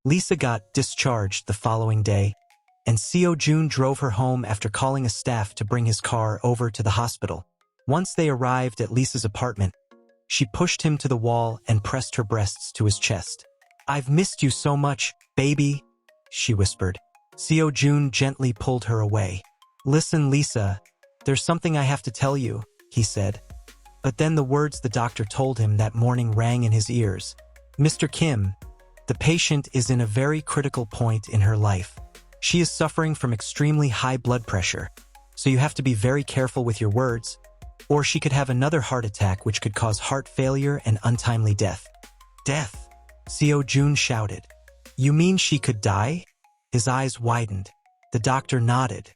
Lisa got discharged the following day, and Sio Jun drove her home after calling a staff to bring his car over to the hospital. Once they arrived at Lisa's apartment, she pushed him to the wall and pressed her breasts to his chest. "I've missed you so much, baby," she whispered. Sio Jun gently pulled her away. "Listen, Lisa, there's something I have to tell you," he said. But then the words the doctor told him that morning rang in his ears. "Mr. Kim, the patient is in a very critical point in her life. She is suffering from extremely high blood pressure, so you have to be very careful with your words, or she could have another heart attack which could cause heart failure and untimely death." "Death?" Sio Jun shouted. "You mean she could die?" His eyes widened. The doctor nodded.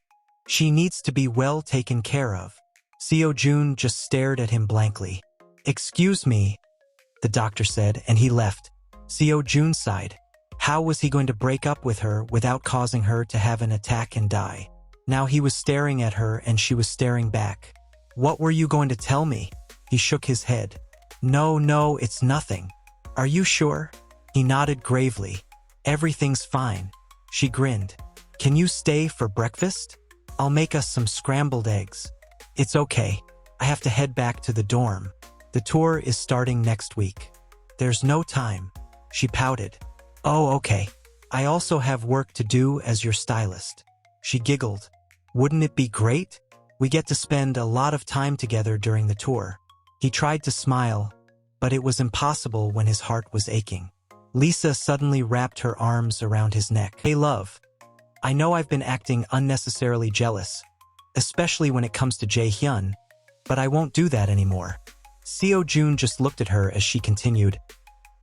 "She needs to be well taken care of." Sio Jun just stared at him blankly. "Excuse me," the doctor said, and he left. Sio Jun sighed. How was he going to break up with her without causing her to have an attack and die? Now he was staring at her and she was staring back. "What were you going to tell me?" He shook his head. No, it's nothing." "Are you sure?" He nodded gravely. "Everything's fine." She grinned. "Can you stay for breakfast? I'll make us some scrambled eggs." "It's okay. I have to head back to the dorm. The tour is starting next week." "There's no time." She pouted. "Oh, okay. I also have work to do as your stylist." She giggled. "Wouldn't it be great? We get to spend a lot of time together during the tour." He tried to smile, but it was impossible when his heart was aching. Lisa suddenly wrapped her arms around his neck. "Hey, love. I know I've been acting unnecessarily jealous, especially when it comes to Hyun, but I won't do that anymore." Sio Jun just looked at her as she continued,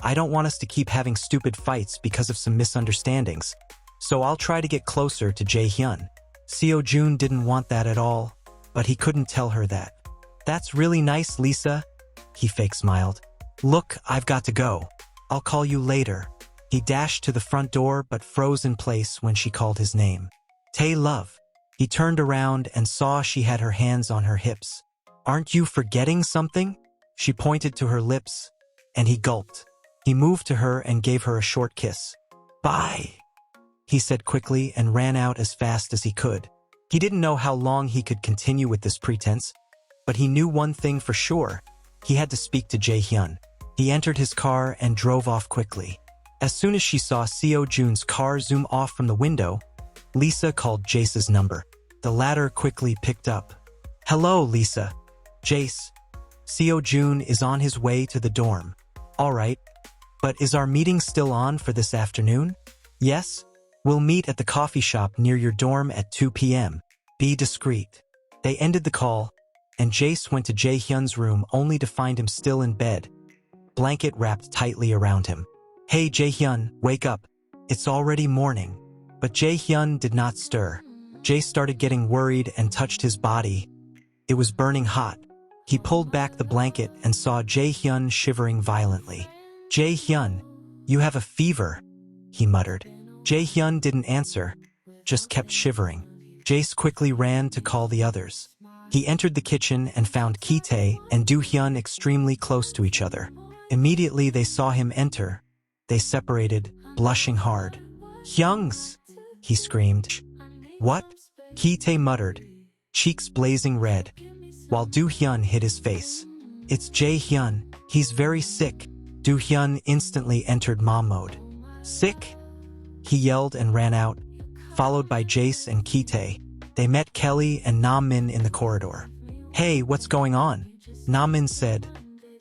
"I don't want us to keep having stupid fights because of some misunderstandings, so I'll try to get closer to Hyun." Sio Jun didn't want that at all, but he couldn't tell her that. "That's really nice, Lisa," he fake smiled. "Look, I've got to go. I'll call you later." He dashed to the front door but froze in place when she called his name. "Tay, love." He turned around and saw she had her hands on her hips. "Aren't you forgetting something?" She pointed to her lips, and he gulped. He moved to her and gave her a short kiss. "Bye," he said quickly and ran out as fast as he could. He didn't know how long he could continue with this pretense, but he knew one thing for sure. He had to speak to Hyun. He entered his car and drove off quickly. As soon as she saw Sio Jun's car zoom off from the window, Lisa called Jace's number. The latter quickly picked up. "Hello, Lisa." "Jace, Sio Jun is on his way to the dorm." "All right, but is our meeting still on for this afternoon?" "Yes, we'll meet at the coffee shop near your dorm at 2 p.m. Be discreet." They ended the call, and Jace went to Hyun's room only to find him still in bed, blanket wrapped tightly around him. "Hey Hyun, wake up. It's already morning." But Hyun did not stir. Jace started getting worried and touched his body. It was burning hot. He pulled back the blanket and saw Hyun shivering violently. "Hyun, you have a fever," he muttered. Hyun didn't answer, just kept shivering. Jace quickly ran to call the others. He entered the kitchen and found Ki-tae and Do-hyun extremely close to each other. Immediately they saw him enter. They separated, blushing hard. "Hyungs!" he screamed. "What?" Ki-tae muttered, cheeks blazing red, while Do-hyun hid his face. "It's Hyun. He's very sick." Do-hyun instantly entered mom mode. "Sick?" he yelled and ran out, followed by Jace and Ki-tae. They met Kelly and Nam-min in the corridor. "Hey, what's going on?" Nam-min said,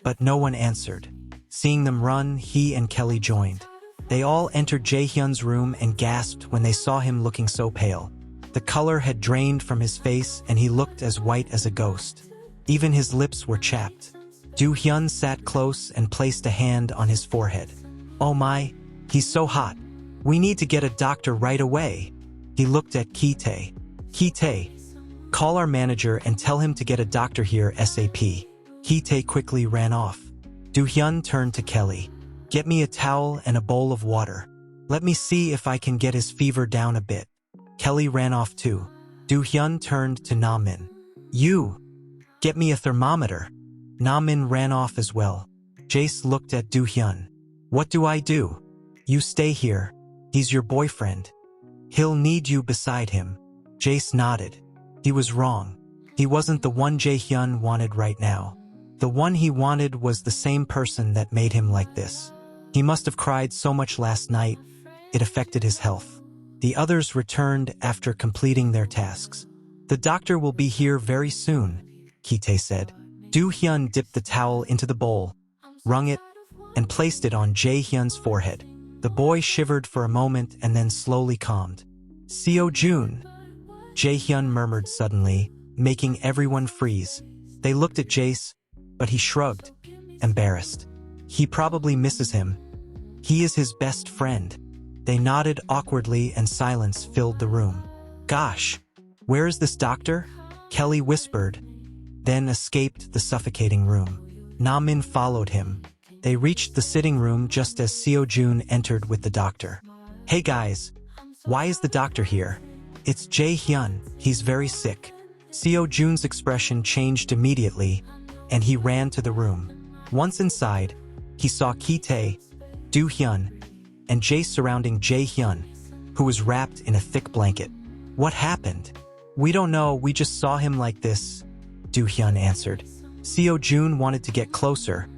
but no one answered. Seeing them run, he and Kelly joined. They all entered Hyun's room and gasped when they saw him looking so pale. The color had drained from his face and he looked as white as a ghost. Even his lips were chapped. Do-hyun sat close and placed a hand on his forehead. "Oh my, he's so hot. We need to get a doctor right away." He looked at Ki-tae. "Ki-tae, call our manager and tell him to get a doctor here ASAP." Ki-tae quickly ran off. Do-hyun turned to Kelly. "Get me a towel and a bowl of water. Let me see if I can get his fever down a bit." Kelly ran off too. Do-hyun turned to Nam-min. "You, get me a thermometer." Nam-min ran off as well. Jace looked at Do-hyun. "What do I do?" "You stay here. He's your boyfriend. He'll need you beside him. Jace nodded. He was wrong. He wasn't the one Hyun wanted right now. The one he wanted was the same person that made him like this. He must have cried so much last night, it affected his health. The others returned after completing their tasks. The doctor will be here very soon, Kite said. Hyun dipped the towel into the bowl, wrung it, and placed it on Hyun's forehead. The boy shivered for a moment and then slowly calmed. Sio Jun, Hyun murmured suddenly, making everyone freeze. They looked at Jace, but he shrugged, embarrassed. He probably misses him. He is his best friend. They nodded awkwardly and silence filled the room. Gosh, where is this doctor? Kelly whispered, then escaped the suffocating room. Namin followed him. They reached the sitting room just as Sio Jun entered with the doctor. Hey guys, why is the doctor here? It's Hyun, he's very sick. Sio Jun's expression changed immediately, and he ran to the room. Once inside, he saw Kite, Hyun, and Jace surrounding Hyun, who was wrapped in a thick blanket. What happened? We don't know, we just saw him like this, Hyun answered. Sio Jun wanted to get closer,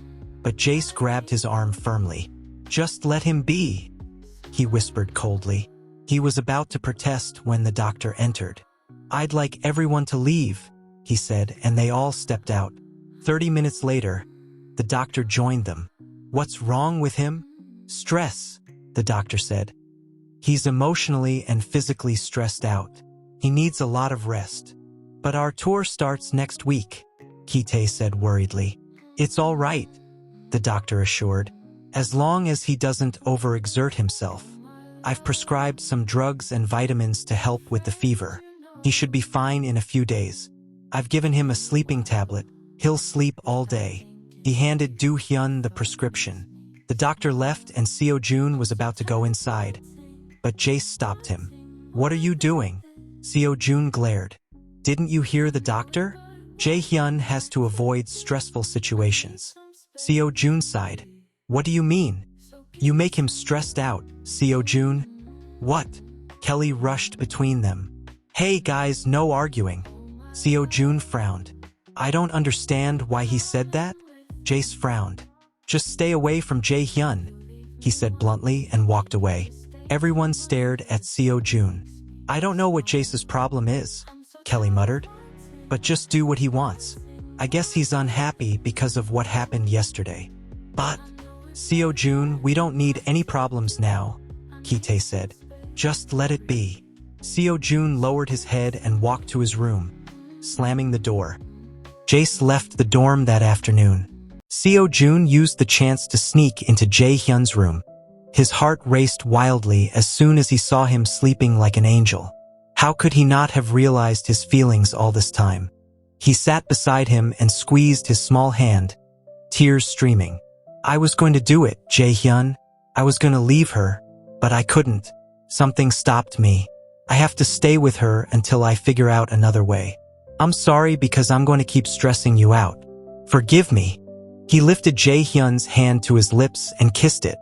but Jace grabbed his arm firmly. Just let him be, he whispered coldly. He was about to protest when the doctor entered. I'd like everyone to leave, he said, and they all stepped out. 30 minutes later, the doctor joined them. What's wrong with him? Stress, the doctor said. He's emotionally and physically stressed out. He needs a lot of rest. But our tour starts next week, Kite said worriedly. It's all right, the doctor assured, as long as he doesn't overexert himself. I've prescribed some drugs and vitamins to help with the fever. He should be fine in a few days. I've given him a sleeping tablet. He'll sleep all day. He handed Hyun the prescription. The doctor left and Sio Jun was about to go inside. But Jace stopped him. What are you doing? Sio Jun glared. Didn't you hear the doctor? Hyun has to avoid stressful situations. Sio Jun sighed. What do you mean? You make him stressed out, Sio Jun. What? Kelly rushed between them. Hey guys, no arguing. Sio Jun frowned. I don't understand why he said that. Jace frowned. Just stay away from Hyun, he said bluntly and walked away. Everyone stared at Sio Jun. I don't know what Jace's problem is, Kelly muttered. But just do what he wants. I guess he's unhappy because of what happened yesterday. But, Sio Jun, we don't need any problems now, Kite said. Just let it be. Sio Jun lowered his head and walked to his room, slamming the door. Jace left the dorm that afternoon. Sio Jun used the chance to sneak into Hyun's room. His heart raced wildly as soon as he saw him sleeping like an angel. How could he not have realized his feelings all this time? He sat beside him and squeezed his small hand, tears streaming. I was going to do it, Hyun. I was going to leave her, but I couldn't. Something stopped me. I have to stay with her until I figure out another way. I'm sorry because I'm going to keep stressing you out. Forgive me. He lifted Hyun's hand to his lips and kissed it.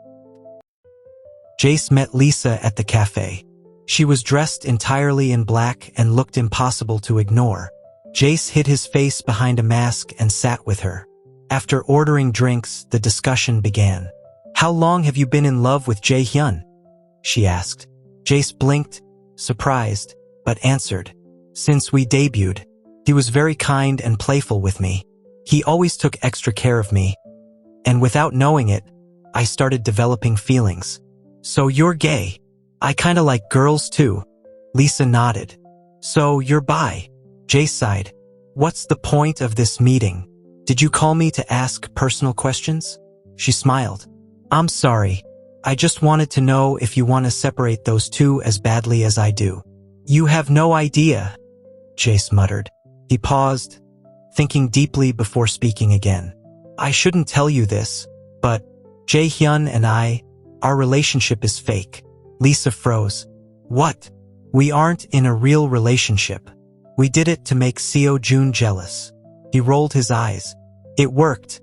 Jace met Lisa at the cafe. She was dressed entirely in black and looked impossible to ignore. Jace hid his face behind a mask and sat with her. After ordering drinks, the discussion began. How long have you been in love with Hyun? She asked. Jace blinked, surprised, but answered. Since we debuted. He was very kind and playful with me. He always took extra care of me. And without knowing it, I started developing feelings. So you're gay. I kinda like girls too. Lisa nodded. So you're bi. Jace sighed. What's the point of this meeting? Did you call me to ask personal questions? She smiled. I'm sorry. I just wanted to know if you want to separate those two as badly as I do. You have no idea, Jace muttered. He paused, thinking deeply before speaking again. I shouldn't tell you this, but Hyun and our relationship is fake. Lisa froze. What? We aren't in a real relationship. We did it to make Sio Jun jealous. He rolled his eyes. It worked.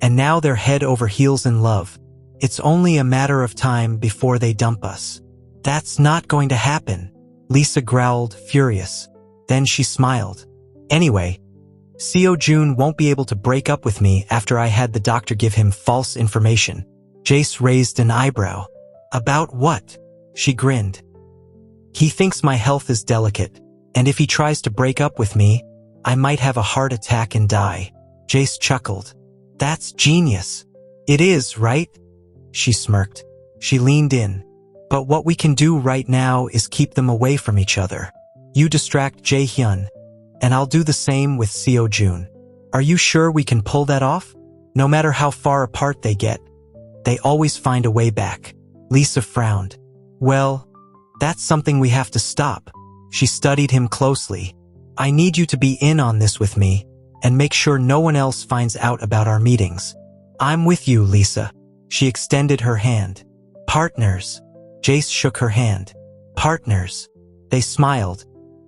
And now they're head over heels in love. It's only a matter of time before they dump us. That's not going to happen. Lisa growled, furious. Then she smiled. Anyway, Sio Jun won't be able to break up with me after I had the doctor give him false information. Jace raised an eyebrow. About what? She grinned. He thinks my health is delicate, and if he tries to break up with me, I might have a heart attack and die. Jace chuckled. That's genius. It is, right? She smirked. She leaned in. But what we can do right now is keep them away from each other. You distract Hyun, and I'll do the same with Sio Jun. Are you sure we can pull that off? No matter how far apart they get, they always find a way back. Lisa frowned. Well, that's something we have to stop. She studied him closely. I need you to be in on this with me, and make sure no one else finds out about our meetings. I'm with you, Lisa. She extended her hand. Partners. Jace shook her hand. Partners. They smiled,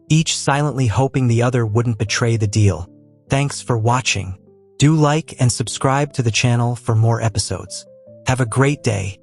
each silently hoping the other wouldn't betray the deal. Thanks for watching. Do like and subscribe to the channel for more episodes. Have a great day.